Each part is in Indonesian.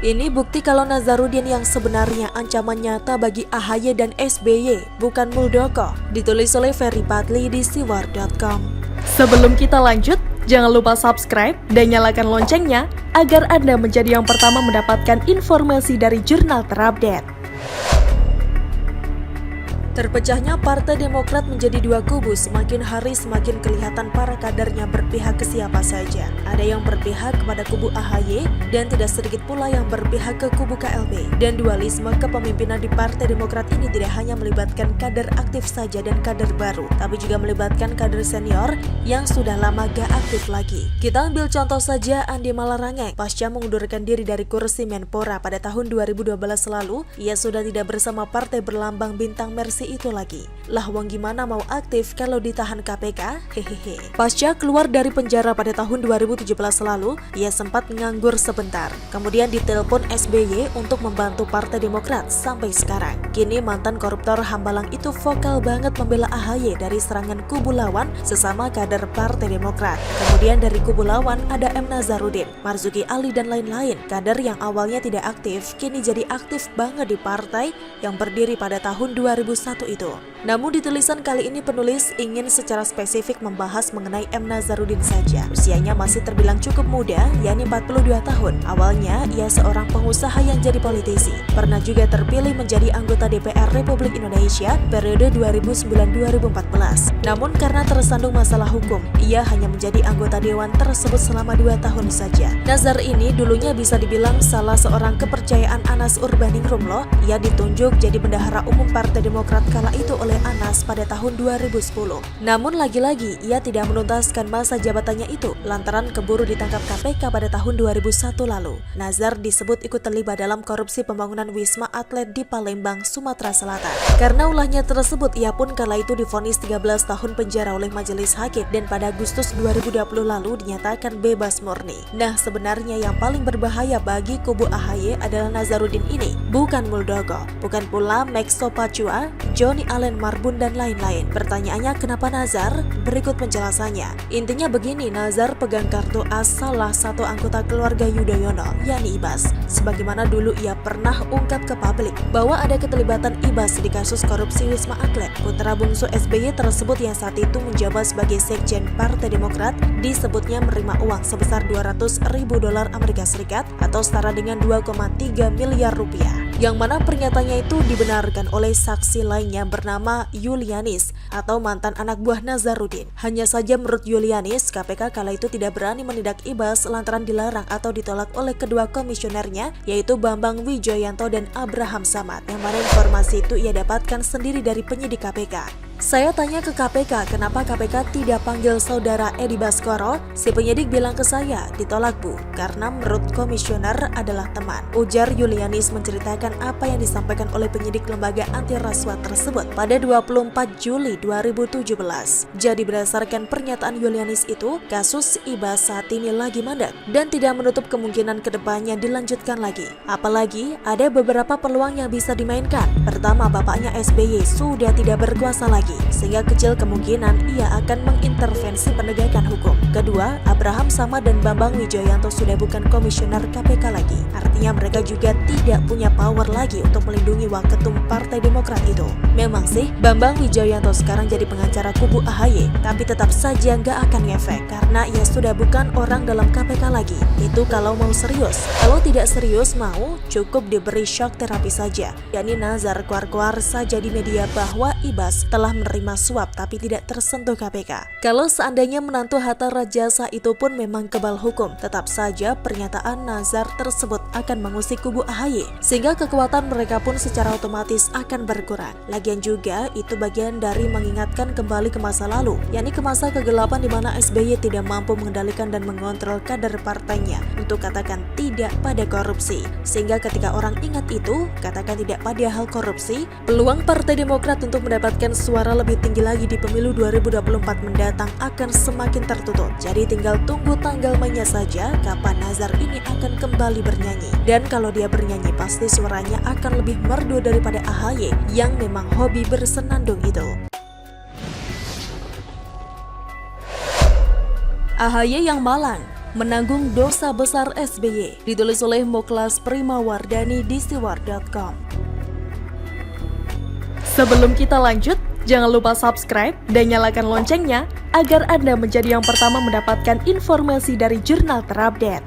Ini bukti kalau Nazarudin yang sebenarnya ancaman nyata bagi AHY dan SBY, bukan Muldoko. Ditulis oleh Ferry Padli di siwar.com. Sebelum kita lanjut, jangan lupa subscribe dan nyalakan loncengnya agar Anda menjadi yang pertama mendapatkan informasi dari jurnal terupdate. Terpecahnya Partai Demokrat menjadi dua kubu, semakin hari semakin kelihatan para kadernya berpihak ke siapa saja. Ada yang berpihak kepada kubu AHY dan tidak sedikit pula yang berpihak ke kubu KLB. Dan dualisme kepemimpinan di Partai Demokrat ini tidak hanya melibatkan kader aktif saja dan kader baru, tapi juga melibatkan kader senior yang sudah lama gak aktif lagi. Kita ambil contoh saja Andi Malarangeng. Pasca mengundurkan diri dari kursi Menpora pada tahun 2012 lalu, ia sudah tidak bersama partai berlambang bintang Mercy itu lagi. Lah wong gimana mau aktif kalau ditahan KPK? Hehehe. Pasca keluar dari penjara pada tahun 2017 lalu, ia sempat nganggur sebentar. Kemudian ditelepon SBY untuk membantu Partai Demokrat sampai sekarang. Kini mantan koruptor Hambalang itu vokal banget membela AHY dari serangan kubu lawan sesama kader Partai Demokrat. Kemudian dari kubu lawan ada M. Nazarudin, Marzuki Ali dan lain-lain. Kader yang awalnya tidak aktif kini jadi aktif banget di partai yang berdiri pada tahun 2001 itu. Namun di tulisan kali ini penulis ingin secara spesifik membahas mengenai M. Nazarudin saja. Usianya masih terbilang cukup muda, yakni 42 tahun. Awalnya ia seorang pengusaha yang jadi politisi. Pernah juga terpilih menjadi anggota DPR Republik Indonesia periode 2009-2014. Namun karena tersandung masalah hukum, ia hanya menjadi anggota dewan tersebut selama 2 tahun saja. Nazar ini dulunya bisa dibilang salah seorang kepercayaan Anas Urbaningrum loh. Ia ditunjuk jadi bendahara umum Partai Demokrat kala itu oleh Anas pada tahun 2010. Namun lagi-lagi ia tidak menuntaskan masa jabatannya itu lantaran keburu ditangkap KPK pada tahun 2001 lalu. Nazar disebut ikut terlibat dalam korupsi pembangunan Wisma Atlet di Palembang, Sumatera Selatan. Karena ulahnya tersebut, ia pun kala itu divonis 13 tahun penjara oleh majelis hakim dan pada Agustus 2020 lalu dinyatakan bebas murni. Nah, sebenarnya yang paling berbahaya bagi kubu AHY adalah Nazarudin ini, bukan Muldoko, bukan pula Max Sopacua, Johnny Allen Marbun dan lain-lain. Pertanyaannya kenapa Nazar? Berikut penjelasannya. Intinya begini, Nazar pegang kartu as salah satu anggota keluarga Yudhoyono, yakni Ibas. Sebagaimana dulu ia pernah ungkap ke publik bahwa ada keterlibatan Ibas di kasus korupsi Wisma Atlet. Putra bungsu SBY tersebut yang saat itu menjabat sebagai sekjen Partai Demokrat disebutnya menerima uang sebesar $200.000 Amerika Serikat atau setara dengan 2,3 miliar rupiah. Yang mana pernyataannya itu dibenarkan oleh saksi lainnya bernama Yulianis atau mantan anak buah Nazarudin. Hanya saja menurut Yulianis, KPK kala itu tidak berani menindak Ibas lantaran dilarang atau ditolak oleh kedua komisionernya, yaitu Bambang Wijoyanto dan Abraham Samad, yang mana informasi itu ia dapatkan sendiri dari penyidik KPK. Saya tanya ke KPK, kenapa KPK tidak panggil saudara Edi Baskoro? Si penyidik bilang ke saya, ditolak Bu, karena menurut komisioner adalah teman. Ujar Yulianis menceritakan apa yang disampaikan oleh penyidik lembaga anti rasuah tersebut pada 24 Juli 2017. Jadi berdasarkan pernyataan Yulianis itu, kasus Ibas saat ini lagi mandek dan tidak menutup kemungkinan kedepannya dilanjutkan lagi. Apalagi ada beberapa peluang yang bisa dimainkan. Pertama, bapaknya SBY sudah tidak berkuasa lagi, sehingga kecil kemungkinan ia akan mengintervensi penegakan hukum. Kedua, Abraham Samad dan Bambang Wijoyanto sudah bukan komisioner KPK lagi. Artinya mereka juga tidak punya power lagi untuk melindungi waketum Partai Demokrat itu. Memang sih, Bambang Wijoyanto sekarang jadi pengacara kubu AHY, tapi tetap saja nggak akan ngefek karena ia sudah bukan orang dalam KPK lagi. Itu kalau mau serius. Kalau tidak serius mau, cukup diberi shock terapi saja. yakni Nazar keluar-keluar saja di media bahwa Ibas telah menerima suap tapi tidak tersentuh KPK. Kalau seandainya menantu Hatta Rajasa itu pun memang kebal hukum, tetap saja pernyataan Nazar tersebut akan mengusik kubu AHY, sehingga kekuatan mereka pun secara otomatis akan berkurang. Lagian juga itu bagian dari mengingatkan kembali ke masa lalu, yakni ke masa kegelapan di mana SBY tidak mampu mengendalikan dan mengontrol kader partainya untuk katakan tidak pada korupsi. Sehingga ketika orang ingat itu, katakan tidak pada hal korupsi, peluang Partai Demokrat untuk mendapatkan suara lebih tinggi lagi di pemilu 2024 mendatang akan semakin tertutup. Jadi tinggal tunggu tanggal mainnya saja kapan Nazar ini akan kembali bernyanyi. Dan kalau dia bernyanyi pasti suaranya akan lebih merdu daripada AHY yang memang hobi bersenandung itu. AHY yang malang. menanggung dosa besar SBY. Ditulis oleh Muklas Primawardani di siwar.com. Sebelum kita lanjut, jangan lupa subscribe dan nyalakan loncengnya agar Anda menjadi yang pertama mendapatkan informasi dari jurnal terupdate.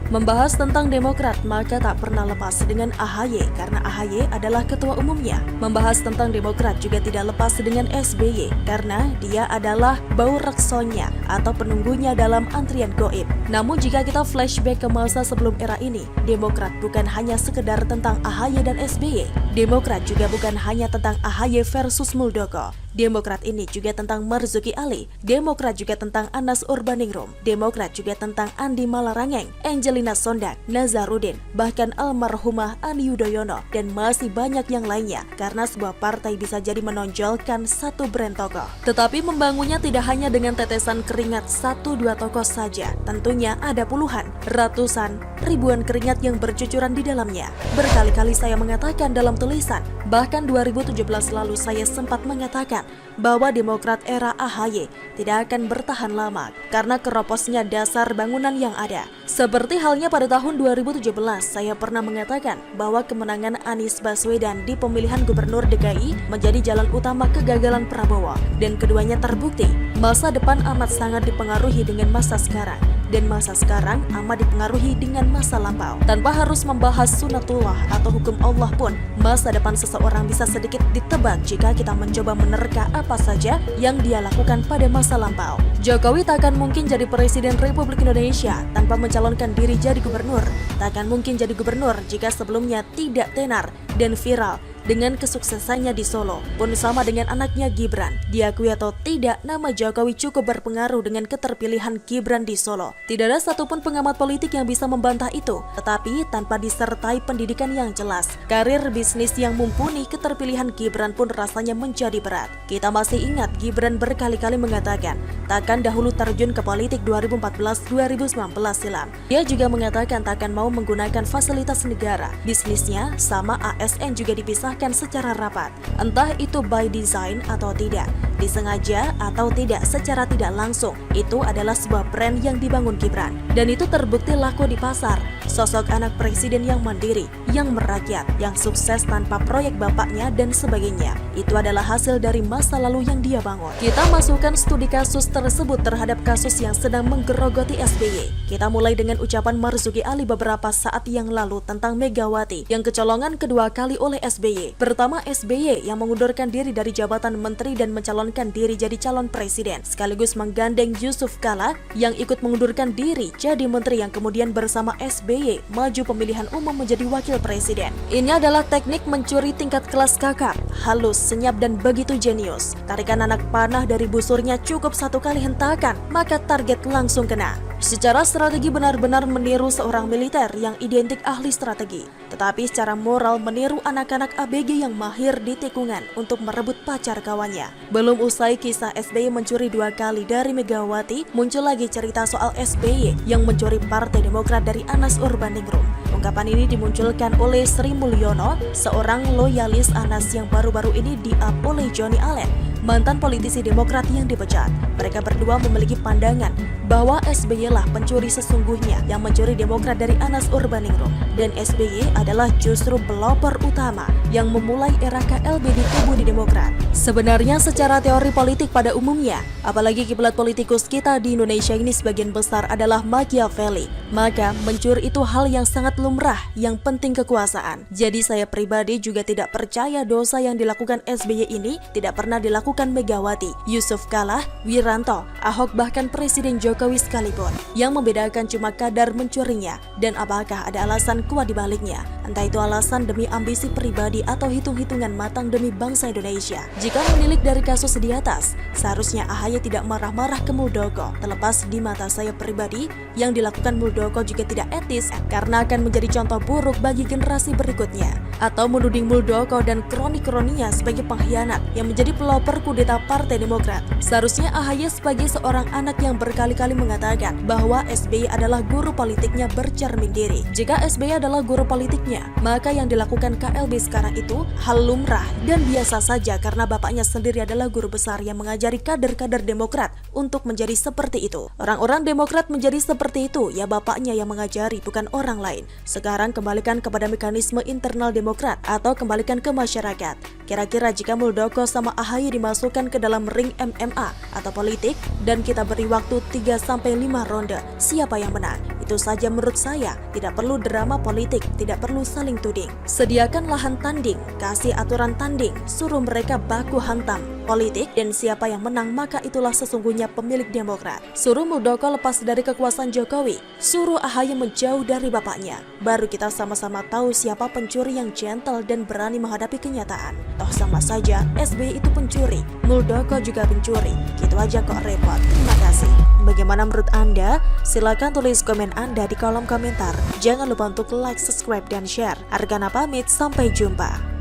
Membahas tentang Demokrat, maka tak pernah lepas dengan AHY karena AHY adalah ketua umumnya. Membahas tentang Demokrat juga tidak lepas dengan SBY karena dia adalah bau reksonya atau penunggunya dalam antrian goib. Namun jika kita flashback ke masa sebelum era ini, Demokrat bukan hanya sekedar tentang AHY dan SBY. Demokrat juga bukan hanya tentang AHY versus Muldoko. Demokrat ini juga tentang Marzuki Ali. Demokrat juga tentang Anas Urbaningrum. Demokrat juga tentang Andi Malarangeng, Angelina Sondak, Nazarudin, bahkan almarhumah Ani Yudhoyono, dan masih banyak yang lainnya. Karena sebuah partai bisa jadi menonjolkan satu brand tokoh. Tetapi membangunnya tidak hanya dengan tetesan keringat 1-2 tokoh saja. Tentunya ada puluhan, ratusan, ribuan keringat yang bercucuran di dalamnya. Berkali-kali saya mengatakan dalam tulisan, bahkan 2017 lalu saya sempat mengatakan bahwa Demokrat era AHY tidak akan bertahan lama karena keroposnya dasar bangunan yang ada. Seperti halnya pada tahun 2017, saya pernah mengatakan bahwa kemenangan Anies Baswedan di pemilihan gubernur DKI menjadi jalan utama kegagalan Prabowo, dan keduanya terbukti. Masa depan amat sangat dipengaruhi dengan masa sekarang, dan masa sekarang amat dipengaruhi dengan masa lampau. Tanpa harus membahas sunatullah atau hukum Allah pun, masa depan seseorang bisa sedikit ditebak jika kita mencoba menerka apa saja yang dia lakukan pada masa lampau. Jokowi takkan mungkin jadi Presiden Republik Indonesia tanpa mencalonkan diri jadi gubernur. Takkan mungkin jadi gubernur jika sebelumnya tidak tenar dan viral. Dengan kesuksesannya di Solo pun sama dengan anaknya Gibran. Diakui atau tidak, nama Jokowi cukup berpengaruh dengan keterpilihan Gibran di Solo. Tidak ada satupun pengamat politik yang bisa membantah itu. Tetapi tanpa disertai pendidikan yang jelas, karir bisnis yang mumpuni, keterpilihan Gibran pun rasanya menjadi berat. Kita masih ingat Gibran berkali-kali mengatakan takkan dahulu terjun ke politik 2014-2019 silam. Dia juga mengatakan takkan mau menggunakan fasilitas negara. Bisnisnya sama ASN juga dipisahkan secara rapat. Entah itu by design atau tidak, disengaja atau tidak, secara tidak langsung, itu adalah sebuah brand yang dibangun Gibran. Dan itu terbukti laku di pasar. Sosok anak presiden yang mandiri, yang merakyat, yang sukses tanpa proyek bapaknya dan sebagainya. Itu adalah hasil dari masa lalu yang dia bangun. Kita masukkan studi kasus tersebut terhadap kasus yang sedang menggerogoti SBY. Kita mulai dengan ucapan Marzuki Ali beberapa saat yang lalu tentang Megawati yang kecolongan kedua kali oleh SBY. Pertama, SBY yang mengundurkan diri dari jabatan menteri dan mencalonkan diri jadi calon presiden, sekaligus menggandeng Yusuf Kala yang ikut mengundurkan diri jadi menteri yang kemudian bersama SBY maju pemilihan umum menjadi wakil presiden. Ini adalah teknik mencuri tingkat kelas kakap, halus, senyap, dan begitu jenius. Tarikan anak panah dari busurnya cukup satu kali hentakan, maka target langsung kena. Secara strategi benar-benar meniru seorang militer yang identik ahli strategi, tetapi secara moral meniru anak-anak ABG yang mahir di tikungan untuk merebut pacar kawannya. Belum usai kisah SBY mencuri 2 kali dari Megawati, muncul lagi cerita soal SBY yang mencuri Partai Demokrat dari Anas Urbaningrum. Ungkapan ini dimunculkan oleh Sri Mulyono, seorang loyalis Anas yang baru-baru ini di-up oleh Johnny Allen, mantan politisi Demokrat yang dipecat. Mereka berdua memiliki pandangan bahwa SBY lah pencuri sesungguhnya yang mencuri Demokrat dari Anas Urbaningrum, dan SBY adalah justru pelopor utama yang memulai era KLB di tubuh di Demokrat. Sebenarnya secara teori politik pada umumnya, apalagi kiblat politikus kita di Indonesia ini sebagian besar adalah Machiavelli, maka mencuri itu hal yang sangat lumrah, yang penting kekuasaan. Jadi saya pribadi juga tidak percaya dosa yang dilakukan SBY ini tidak pernah dilakukan Megawati, Yusuf Kala, Wiranto, Ahok, bahkan Presiden Jokowi sekalipun. Yang membedakan cuma kadar mencurinya, dan apakah ada alasan kuat di baliknya. Entah itu alasan demi ambisi pribadi atau hitung-hitungan matang demi bangsa Indonesia. Jika menilik dari kasus di atas, seharusnya AHY tidak marah-marah ke Muldoko. Terlepas di mata saya pribadi, yang dilakukan Muldoko juga tidak etis karena akan menjadi contoh buruk bagi generasi berikutnya. Atau menuding Muldoko dan kroni-kroninya sebagai pengkhianat yang menjadi pelopor kudeta Partai Demokrat. Seharusnya AHY sebagai seorang anak yang berkali-kali mengatakan bahwa SBY adalah guru politiknya bercermin diri. Jika SBY adalah guru politiknya, maka yang dilakukan KLB sekarang itu hal lumrah dan biasa saja karena bapaknya sendiri adalah guru besar yang mengajari kader-kader Demokrat untuk menjadi seperti itu. Orang-orang Demokrat menjadi seperti itu, ya bapaknya yang mengajari, bukan orang lain. Sekarang kembalikan kepada mekanisme internal Demokrat atau kembalikan ke masyarakat. Kira-kira jika Muldoko sama AHY dimasukkan ke dalam ring MMA atau politik dan kita beri waktu 3-5 ronde, siapa yang menang? Itu saja menurut saya, tidak perlu drama politik, tidak perlu saling tuding. Sediakan lahan tanding, kasih aturan tanding, suruh mereka baku hantam politik, dan siapa yang menang maka itulah sesungguhnya pemilik Demokrat. Suruh Muldoko lepas dari kekuasaan Jokowi, suruh AHY menjauh dari bapaknya. Baru kita sama-sama tahu siapa pencuri yang gentle dan berani menghadapi kenyataan. Toh sama saja, SBY itu pencuri, Muldoko juga pencuri. Gitu aja kok repot. Terima kasih. Bagaimana menurut Anda? Silahkan tulis komen Anda di kolom komentar. Jangan lupa untuk like, subscribe, dan share. Argana pamit, sampai jumpa.